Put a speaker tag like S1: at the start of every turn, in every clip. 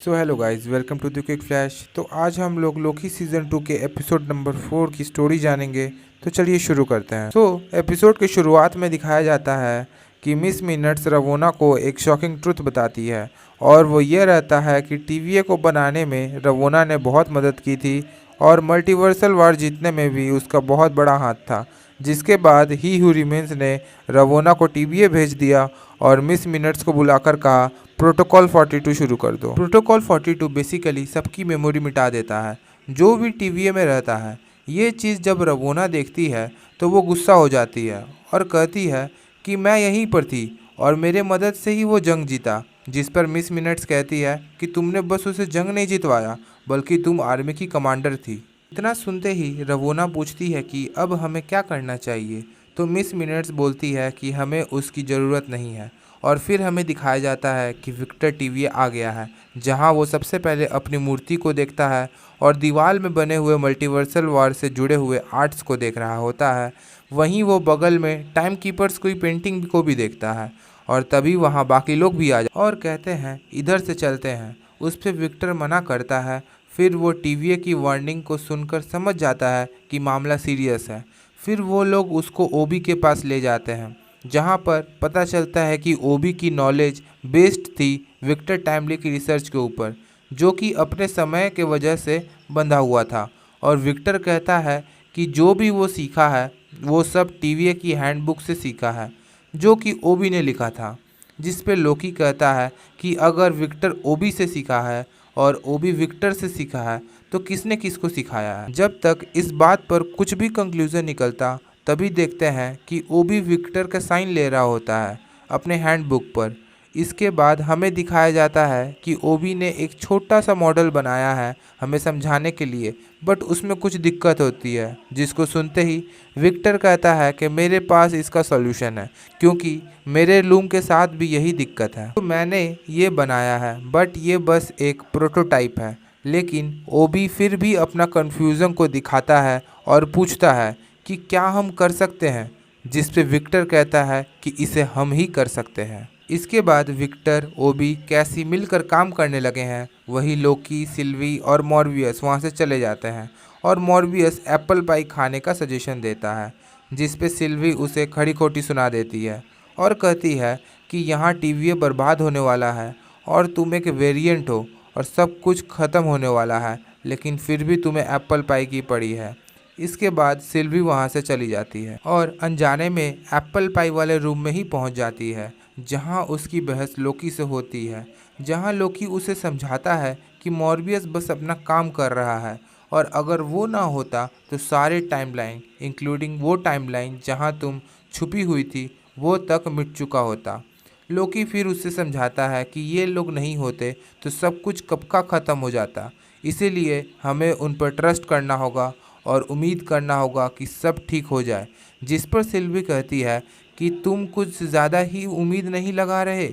S1: So hello guys, welcome to the quick flash. तो आज हम लोग लोकी सीजन 2 के एपिसोड नंबर 4 की स्टोरी जानेंगे। तो चलिए शुरू करते हैं। एपिसोड के शुरुआत में दिखाया जाता है कि मिस मिनट्स रवोना को एक शॉकिंग ट्रुथ बताती है, और वो ये रहता है कि टीवीए को बनाने में रवोना ने बहुत मदद की थी और मल्टीवर्सल वार जीतने में भी उसका बहुत बड़ा हाथ था। जिसके बाद ही हू रिमेन्स ने रवोना को टीवीए भेज दिया और मिस मिनट्स को बुलाकर कहा, प्रोटोकॉल 42 शुरू कर दो। प्रोटोकॉल 42 बेसिकली सबकी मेमोरी मिटा देता है जो भी टीवीए में रहता है। ये चीज़ जब रवोना देखती है तो वो गुस्सा हो जाती है और कहती है कि मैं यहीं पर थी और मेरे मदद से ही वो जंग जीता। जिस पर मिस मिनट्स कहती है कि तुमने बस उसे जंग नहीं जितवाया, बल्कि तुम आर्मी की कमांडर थी। इतना सुनते ही रवोना पूछती है कि अब हमें क्या करना चाहिए। तो मिस मिनट्स बोलती है कि हमें उसकी ज़रूरत नहीं है, और फिर हमें दिखाया जाता है कि विक्टर टीवीए आ गया है, जहां वो सबसे पहले अपनी मूर्ति को देखता है और दीवार में बने हुए मल्टीवर्सल वार से जुड़े हुए आर्ट्स को देख रहा होता है। वहीं वो बगल में टाइम कीपर्स की पेंटिंग को भी देखता है, और तभी वहां बाकी लोग भी आ जाते और कहते हैं इधर से चलते हैं। उस पर विक्टर मना करता है। फिर वो टीवीए की वार्निंग को सुनकर समझ जाता है कि मामला सीरियस है। फिर वो लोग उसको ओबी के पास ले जाते हैं, जहां पर पता चलता है कि ओबी की नॉलेज बेस्ड थी विक्टर टाइमली की रिसर्च के ऊपर, जो कि अपने समय के वजह से बंधा हुआ था। और विक्टर कहता है कि जो भी वो सीखा है वो सब टीवीए की हैंडबुक से सीखा है, जो कि ओबी ने लिखा था। जिस पे लोकी कहता है कि अगर विक्टर ओबी से सीखा है और ओबी विक्टर से सीखा है तो किसने किसको सिखाया है। जब तक इस बात पर कुछ भी कंक्लूजन निकलता, तभी देखते हैं कि ओबी विक्टर का साइन ले रहा होता है अपने हैंडबुक पर। इसके बाद हमें दिखाया जाता है कि ओबी ने एक छोटा सा मॉडल बनाया है हमें समझाने के लिए, बट उसमें कुछ दिक्कत होती है, जिसको सुनते ही विक्टर कहता है कि मेरे पास इसका सॉल्यूशन है, क्योंकि मेरे लूम के साथ भी यही दिक्कत है। तो मैंने ये बनाया है, बट ये बस एक प्रोटोटाइप है। लेकिन ओबी फिर भी अपना कन्फ्यूज़न को दिखाता है और पूछता है कि क्या हम कर सकते हैं, जिस पे विक्टर कहता है कि इसे हम ही कर सकते हैं। इसके बाद विक्टर, ओबी, कैसी मिलकर काम करने लगे हैं। वही लोकी, सिल्वी और मॉर्बियस वहाँ से चले जाते हैं, और मॉर्बियस एप्पल पाई खाने का सजेशन देता है, जिस पे सिल्वी उसे खड़ी खोटी सुना देती है और कहती है कि यहाँ टीवीए बर्बाद होने वाला है और तुम एक वेरिएंट हो और सब कुछ ख़त्म होने वाला है, लेकिन फिर भी तुम्हें एप्पल पाई की पड़ी है। इसके बाद सिल्वी वहाँ से चली जाती है और अनजाने में एप्पल पाई वाले रूम में ही पहुँच जाती है, जहाँ उसकी बहस लोकी से होती है। जहाँ लोकी उसे समझाता है कि मॉर्बियस बस अपना काम कर रहा है, और अगर वो ना होता तो सारे टाइमलाइन इंक्लूडिंग वो टाइमलाइन जहाँ तुम छुपी हुई थी वो तक मिट चुका होता। लोकी फिर उससे समझाता है कि ये लोग नहीं होते तो सब कुछ कब का ख़त्म हो जाता, इसीलिए हमें उन पर ट्रस्ट करना होगा और उम्मीद करना होगा कि सब ठीक हो जाए। जिस पर सिल्वी कहती है कि तुम कुछ ज़्यादा ही उम्मीद नहीं लगा रहे,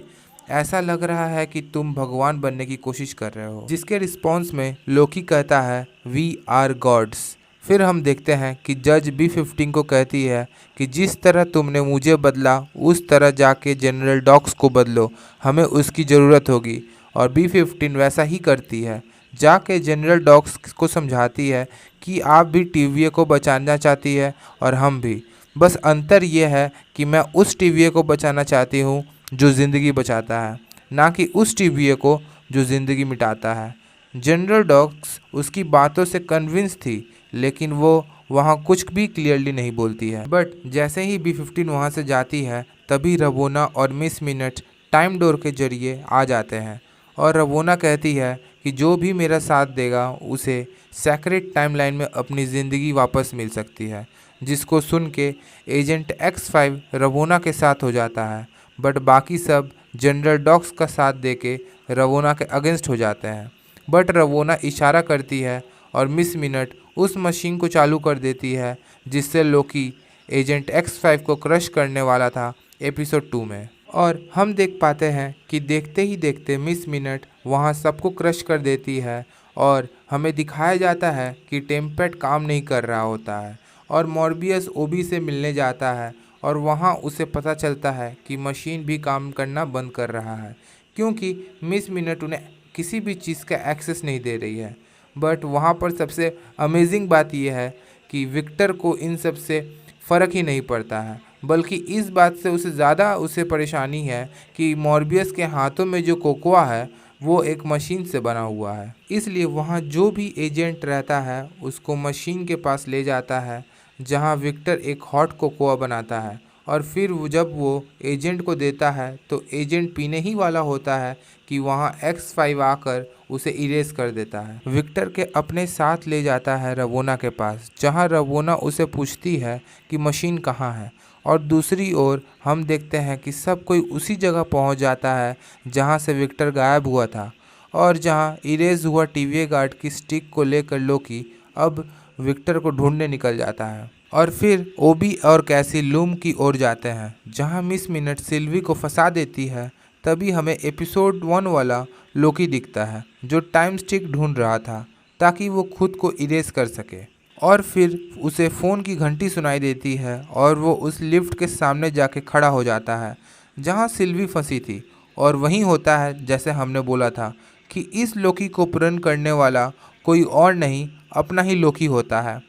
S1: ऐसा लग रहा है कि तुम भगवान बनने की कोशिश कर रहे हो। जिसके रिस्पॉन्स में लोकी कहता है वी आर गॉड्स। फिर हम देखते हैं कि जज B15 को कहती है कि जिस तरह तुमने मुझे बदला उस तरह जाके जनरल डॉक्स को बदलो, हमें उसकी ज़रूरत होगी। और B15 वैसा ही करती है, जाके जनरल डॉक्स को समझाती है कि आप भी टीवीए को बचाना चाहती है और हम भी। बस अंतर ये है कि मैं उस टीवीए को बचाना चाहती हूँ जो ज़िंदगी बचाता है, ना कि उस टीवीए को जो ज़िंदगी मिटाता है। जनरल डॉक्स उसकी बातों से कन्विंस थी, लेकिन वो वहाँ कुछ भी क्लियरली नहीं बोलती है। बट जैसे ही B15 वहाँ से जाती है, तभी रवोना और मिस मिनट टाइम डोर के जरिए आ जाते हैं, और रवोना कहती है कि जो भी मेरा साथ देगा उसे सैक्रेड टाइमलाइन में अपनी ज़िंदगी वापस मिल सकती है। जिसको सुन के एजेंट X5 रवोना के साथ हो जाता है, बट बाकी सब जनरल डॉक्स का साथ देके रवोना के अगेंस्ट हो जाते हैं। बट रवोना इशारा करती है और मिस मिनट उस मशीन को चालू कर देती है जिससे लोकी एजेंट X5 को क्रश करने वाला था एपिसोड 2 में। और हम देख पाते हैं कि देखते ही देखते मिस मिनट वहाँ सबको क्रश कर देती है, और हमें दिखाया जाता है कि टेम्पेट काम नहीं कर रहा होता है, और मॉर्बियस ओबी से मिलने जाता है, और वहाँ उसे पता चलता है कि मशीन भी काम करना बंद कर रहा है, क्योंकि मिस मिनट उन्हें किसी भी चीज़ का एक्सेस नहीं दे रही है। बट वहाँ पर सबसे अमेजिंग बात यह है कि विक्टर को इन सब से फ़र्क ही नहीं पड़ता है, बल्कि इस बात से उसे ज़्यादा उसे परेशानी है कि मॉर्बियस के हाथों में जो कोकोआ है वो एक मशीन से बना हुआ है। इसलिए वहाँ जो भी एजेंट रहता है उसको मशीन के पास ले जाता है, जहाँ विक्टर एक हॉट कोकोआ बनाता है और फिर जब वो एजेंट को देता है तो एजेंट पीने ही वाला होता है कि वहाँ X5 आकर उसे इरेज कर देता है। विक्टर के अपने साथ ले जाता है रवोना के पास, जहाँ रवोना उसे पूछती है कि मशीन कहाँ है। और दूसरी ओर हम देखते हैं कि सब कोई उसी जगह पहुंच जाता है जहां से विक्टर गायब हुआ था, और जहां इरेज हुआ टीवीए गार्ड की स्टिक को लेकर लोकी अब विक्टर को ढूंढने निकल जाता है। और फिर ओबी और कैसी लूम की ओर जाते हैं, जहां मिस मिनट सिल्वी को फंसा देती है। तभी हमें एपिसोड 1 वाला लोकी दिखता है, जो टाइम स्टिक ढूंढ रहा था ताकि वो खुद को इरेज कर सके। और फिर उसे फ़ोन की घंटी सुनाई देती है और वो उस लिफ्ट के सामने जाके खड़ा हो जाता है जहां सिल्वी फंसी थी। और वहीं होता है जैसे हमने बोला था कि इस लोकी को पूर्ण करने वाला कोई और नहीं, अपना ही लोकी होता है।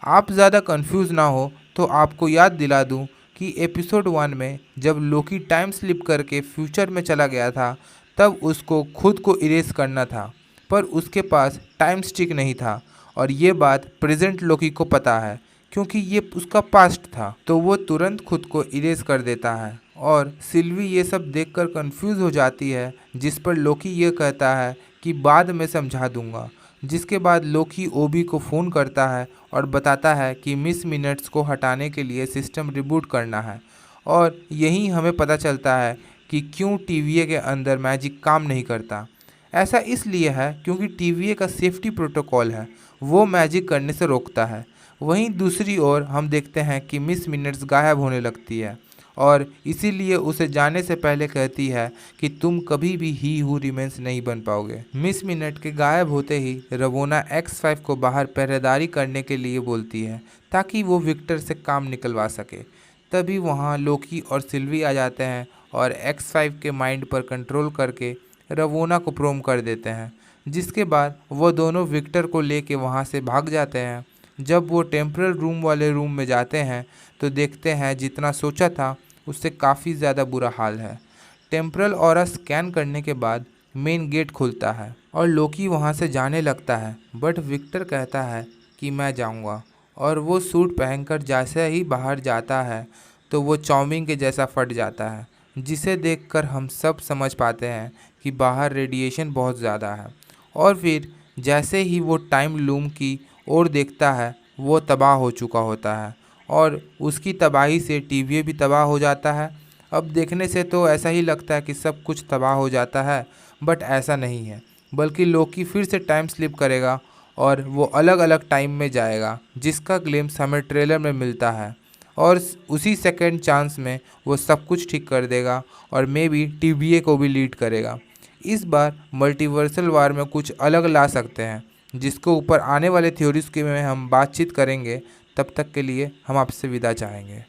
S1: आप ज़्यादा कंफ्यूज ना हो तो आपको याद दिला दूं कि एपिसोड 1 में जब लोकी टाइम स्लिप करके फ्यूचर में चला गया था, तब उसको खुद को इरेज करना था, पर उसके पास टाइम स्टिक नहीं था। और ये बात प्रेजेंट लोकी को पता है क्योंकि ये उसका पास्ट था, तो वो तुरंत खुद को इरेज कर देता है। और सिल्वी ये सब देखकर कंफ्यूज हो जाती है, जिस पर लोकी ये कहता है कि बाद में समझा दूंगा। जिसके बाद लोकी ओबी को फ़ोन करता है और बताता है कि मिस मिनट्स को हटाने के लिए सिस्टम रिबूट करना है। और यहीं हमें पता चलता है कि क्यों टीवीए के अंदर मैजिक काम नहीं करता। ऐसा इसलिए है क्योंकि टीवीए का सेफ्टी प्रोटोकॉल है, वो मैजिक करने से रोकता है। वहीं दूसरी ओर हम देखते हैं कि मिस मिनट्स गायब होने लगती है और इसीलिए उसे जाने से पहले कहती है कि तुम कभी भी ही हू रिमेंस नहीं बन पाओगे। मिस मिनट के गायब होते ही रवोना X5 को बाहर पहरेदारी करने के लिए बोलती है ताकि वो विक्टर से काम निकलवा सके। तभी वहाँ लोकी और सिल्वी आ जाते हैं और X5 के माइंड पर कंट्रोल करके रवोना को प्रोम कर देते हैं, जिसके बाद वो दोनों विक्टर को लेके वहाँ से भाग जाते हैं। जब वो टेम्परल रूम वाले रूम में जाते हैं तो देखते हैं जितना सोचा था उससे काफ़ी ज़्यादा बुरा हाल है। टेम्परल ऑरा स्कैन करने के बाद मेन गेट खुलता है और लोकी वहाँ से जाने लगता है, बट विक्टर कहता है कि मैं जाऊँगा। और वो सूट पहनकर जैसे ही बाहर जाता है तो वो चाउमीन के जैसा फट जाता है, जिसे देखकर हम सब समझ पाते हैं कि बाहर रेडिएशन बहुत ज़्यादा है। और फिर जैसे ही वो टाइम लूम की ओर देखता है, वो तबाह हो चुका होता है और उसकी तबाही से टीवीए भी तबाह हो जाता है। अब देखने से तो ऐसा ही लगता है कि सब कुछ तबाह हो जाता है, बट ऐसा नहीं है, बल्कि लोकी फिर से टाइम स्लिप करेगा और वो अलग अलग टाइम में जाएगा, जिसका ग्लिम्स हमें ट्रेलर में मिलता है। और उसी सेकंड चांस में वो सब कुछ ठीक कर देगा और मे बी टीवीए को भी लीड करेगा। इस बार मल्टीवर्सल वार में कुछ अलग ला सकते हैं, जिसको ऊपर आने वाले थ्योरीज के में हम बातचीत करेंगे। तब तक के लिए हम आपसे विदा चाहेंगे।